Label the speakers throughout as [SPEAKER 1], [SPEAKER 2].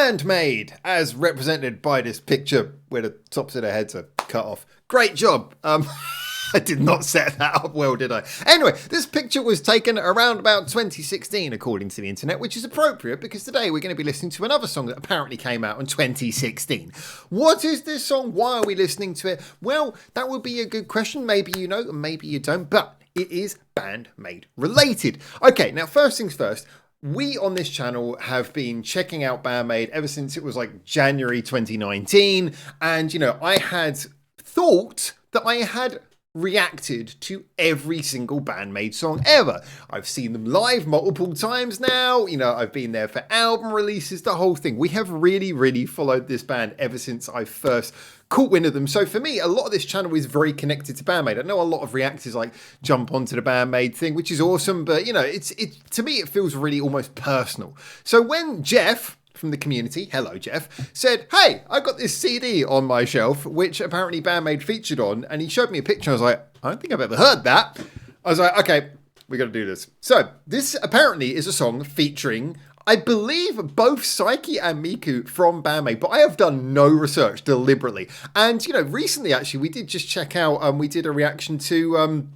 [SPEAKER 1] BAND-MAID, as represented by this picture where the tops of their heads are cut off. Great job. I did not set that up well, did I? Anyway, this picture was taken around about 2016, according to the internet, which is appropriate because today we're going to be listening to another song that apparently came out in 2016. What is this song? Why are we listening to it? Well, that would be a good question. Maybe you know, maybe you don't, but it is BAND-MAID related. Okay, now first things first. We on this channel have been checking out BAND-MAID ever since it was like January 2019. And, you know, I had thought that I had reacted to every single BAND-MAID song ever. I've seen them live multiple times now. You know, I've been there for album releases, the whole thing. We have really followed this band ever since I first caught wind of them. So for me, a lot of this channel is very connected to BAND-MAID. I know a lot of reactors like jump onto the BAND-MAID thing, which is awesome, but you know, it to me it feels really almost personal. So when Jeff from the community, hello Jeff, said, hey, I got this CD on my shelf, which apparently BAND-MAID featured on, and he showed me a picture. I was like, I don't think I've ever heard that. I was like, okay, we got to do this. So this apparently is a song featuring, I believe, both Saiki and Miku from BAND-MAID, but I have done no research deliberately. And, you know, recently, actually, we did just check out, we did a reaction to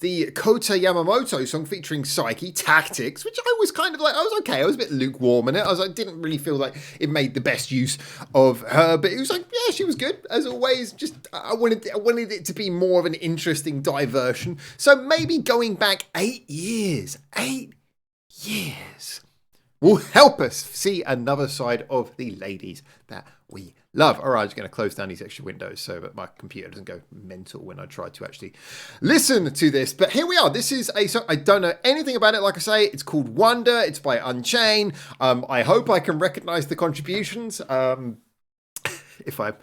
[SPEAKER 1] the Kota Yamamoto song featuring Saiki, Tactics, which I was kind of like, I was okay. I was a bit lukewarm in it. I didn't really feel like it made the best use of her, but it was like, yeah, she was good as always. Just, I wanted it to be more of an interesting diversion. So maybe going back 8 years will help us see another side of the ladies that we love. All right, I'm just going to close down these extra windows so that my computer doesn't go mental when I try to actually listen to this. But here we are. This is a song. I don't know anything about it. Like I say, it's called Wonder. It's by Unchain. I hope I can recognize the contributions. If I'm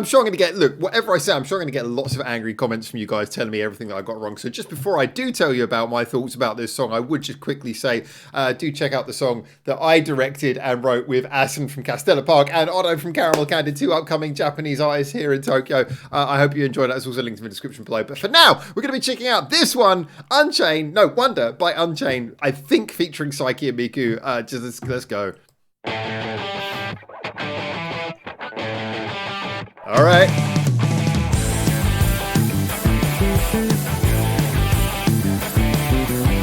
[SPEAKER 1] sure I'm going to get, look, whatever I say, I'm sure I'm going to get lots of angry comments from you guys telling me everything that I got wrong. So just before I do tell you about my thoughts about this song, I would just quickly say, do check out the song that I directed and wrote with ASSUN from Castella Park and Otto from Candid, two upcoming Japanese artists here in Tokyo. I hope you enjoyed that. There's also links in the description below. But for now, we're going to be checking out this one, Wonder by Unchain, I think featuring Saiki and Miku. Let's go. All right.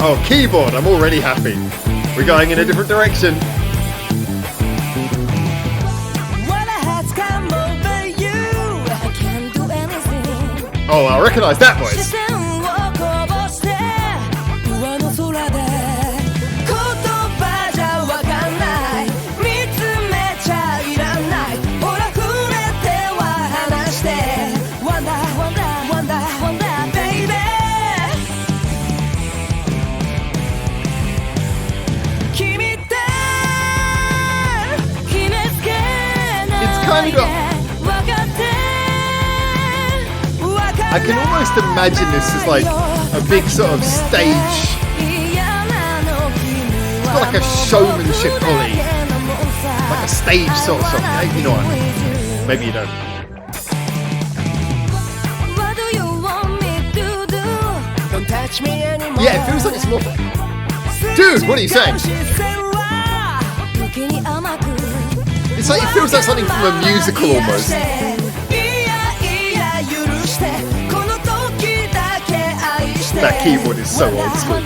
[SPEAKER 1] Oh, keyboard. I'm already happy. We're going in a different direction. Oh, I recognize that voice. I can almost imagine this as like a big sort of stage. It's got like a showmanship quality, like a stage sort of song. You know what I mean? Maybe you don't. Yeah, it feels like it's more. Dude, what are you saying? It's like it feels like something from a musical almost. That keyboard is so old school.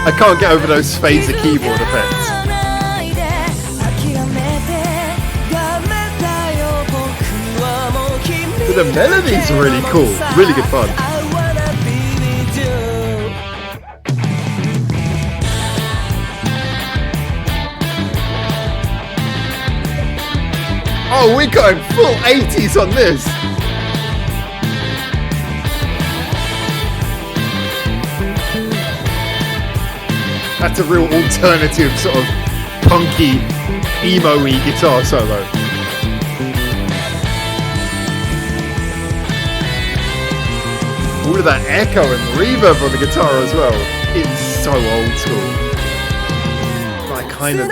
[SPEAKER 1] I can't get over those phaser keyboard effects. But the melodies are really cool, really good fun. Oh, we're going full 80s on this. That's a real alternative sort of punky, emo-y guitar solo. All of that echo and reverb on the guitar as well. It's so old school. Like kind of...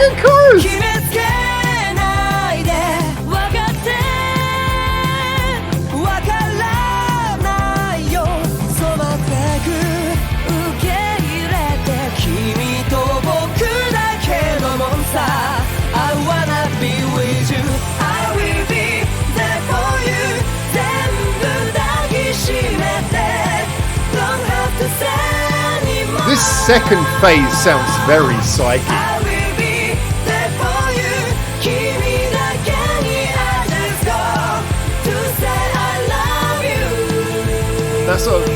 [SPEAKER 1] good chorus! This second phase sounds very Saiki. That's sort of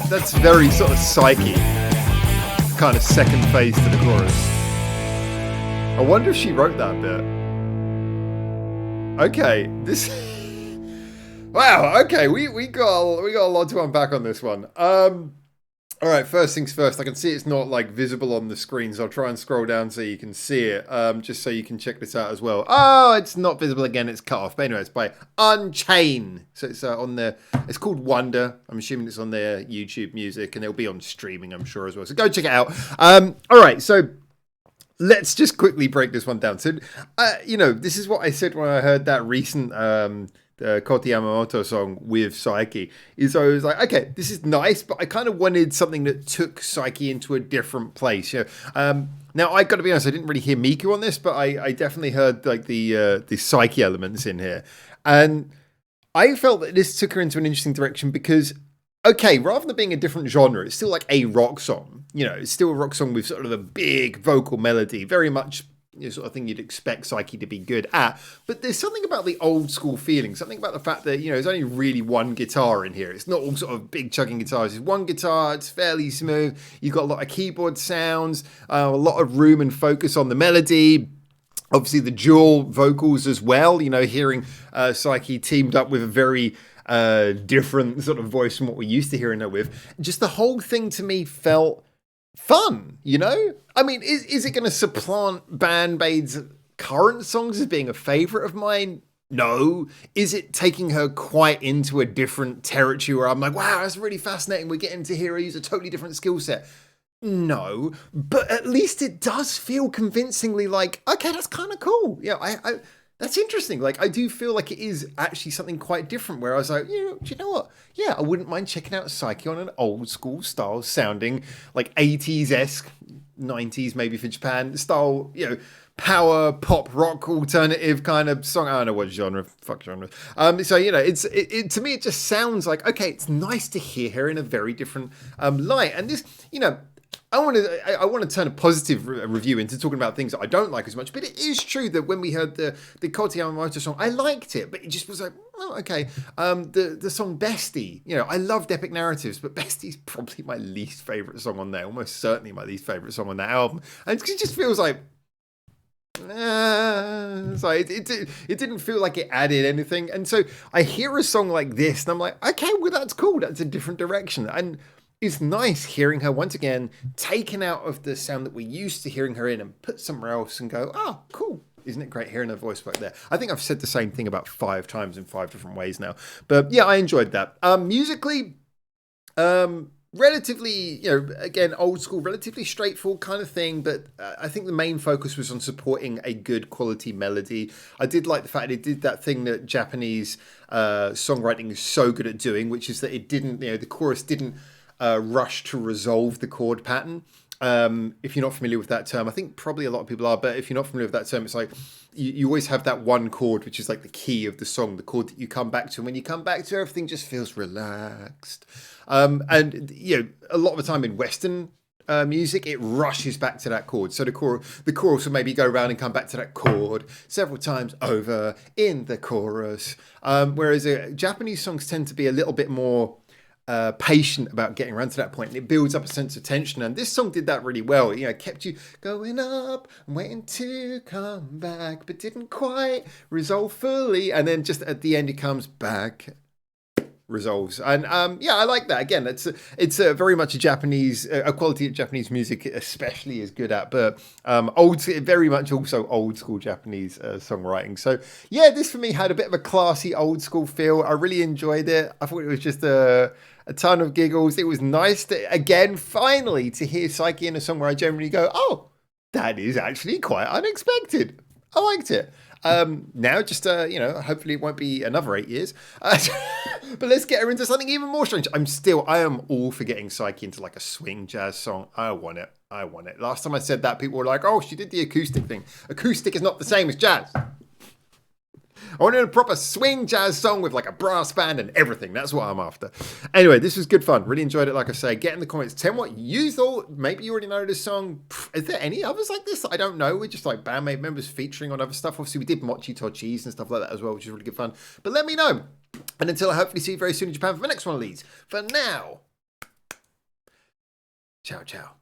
[SPEAKER 1] that's very sort of Saiki kind of second phase to the chorus. I wonder if she wrote that bit. Okay, this. Wow. Okay, we got a lot to unpack on this one. All right, first things first. I can see it's not like visible on the screen, so I'll try and scroll down so you can see it, just so you can check this out as well. Oh, it's not visible again. It's cut off. But anyway, it's by Unchain. So it's on there. It's called Wonder. I'm assuming it's on their YouTube Music, and it'll be on streaming, I'm sure, as well. So go check it out. All right, so let's just quickly break this one down. So, this is what I said when I heard that recent the Kota Yamamoto song with Saiki, is I was like, okay, this is nice, but I kind of wanted something that took Saiki into a different place. Now I got to be honest, I didn't really hear Miku on this, but I definitely heard like the Saiki elements in here, and I felt that this took her into an interesting direction because, okay, rather than being a different genre, it's still like a rock song. It's still a rock song with sort of a big vocal melody, very much sort of thing you'd expect Saiki to be good at. But there's something about the old school feeling, something about the fact that, there's only really one guitar in here. It's not all sort of big chugging guitars. It's one guitar. It's fairly smooth. You've got a lot of keyboard sounds, a lot of room and focus on the melody. Obviously, the dual vocals as well, hearing Saiki teamed up with a very different sort of voice from what we're used to hearing her with. Just the whole thing to me felt fun, I mean, is it going to supplant BAND-MAID's current songs as being a favourite of mine? No. Is it taking her quite into a different territory where I'm like, wow, that's really fascinating. We're getting to hear her use a totally different skill set. No. But at least it does feel convincingly like, okay, that's kind of cool. Yeah, I that's interesting. Like, I do feel like it is actually something quite different where I was like, do you know what? Yeah, I wouldn't mind checking out Saiki on an old school style sounding like 80s-esque, 90s maybe for Japan style, power pop rock alternative kind of song. I don't know what genre. Fuck genre. So it to me it just sounds like, okay, it's nice to hear her in a very different light. And this, I want to turn a positive review into talking about things that I don't like as much. But it is true that when we heard the Kota Yamamoto song, I liked it, but it just was like, oh, okay. The song Bestie, I loved Epic Narratives, but Bestie's probably my least favorite song on there. Almost certainly my least favorite song on that album. And it just feels like, so it didn't feel like it added anything. And so I hear a song like this, and I'm like, okay, well, that's cool. That's a different direction. And it's nice hearing her once again taken out of the sound that we're used to hearing her in and put somewhere else and go, oh, cool. Isn't it great hearing her voice back there? I think I've said the same thing about 5 times in 5 different ways now. But yeah, I enjoyed that. Musically, relatively, again, old school, relatively straightforward kind of thing. But I think the main focus was on supporting a good quality melody. I did like the fact it did that thing that Japanese songwriting is so good at doing, which is that it didn't, the chorus didn't rush to resolve the chord pattern. If you're not familiar with that term, I think probably a lot of people are, but if you're not familiar with that term, it's like you always have that one chord, which is like the key of the song, the chord that you come back to. And when you come back to, everything just feels relaxed. And, a lot of the time in Western music, it rushes back to that chord. So the chorus will maybe go around and come back to that chord several times over in the chorus. Whereas Japanese songs tend to be a little bit more patient about getting around to that point, and it builds up a sense of tension. And this song did that really well. It kept you going up and waiting to come back, but didn't quite resolve fully. And then just at the end, it comes back, resolves. And I like that. Again, it's very much a quality of Japanese music especially is good at, but very much also old school Japanese songwriting. So yeah, this for me had a bit of a classy old school feel. I really enjoyed it. I thought it was just a ton of giggles. It was nice to, again, finally to hear Saiki in a song where I generally go, oh, That is actually quite unexpected. I liked it. Now, just hopefully it won't be another 8 years. But let's get her into something even more strange. I am all for getting Saiki into like a swing jazz song. I want it. Last time I said that, people were like, "Oh, she did the acoustic thing." Acoustic is not the same as jazz. I wanted a proper swing jazz song with like a brass band and everything. That's what I'm after. Anyway, this was good fun. Really enjoyed it. Like I say, get in the comments. Tell me what you thought. Maybe you already know this song. Is there any others like this? I don't know. We're just like BAND-MAID members featuring on other stuff. Obviously, we did Mochi Tochis and stuff like that as well, which is really good fun. But let me know. And until I hopefully see you very soon in Japan for the next one of these. For now, ciao, ciao.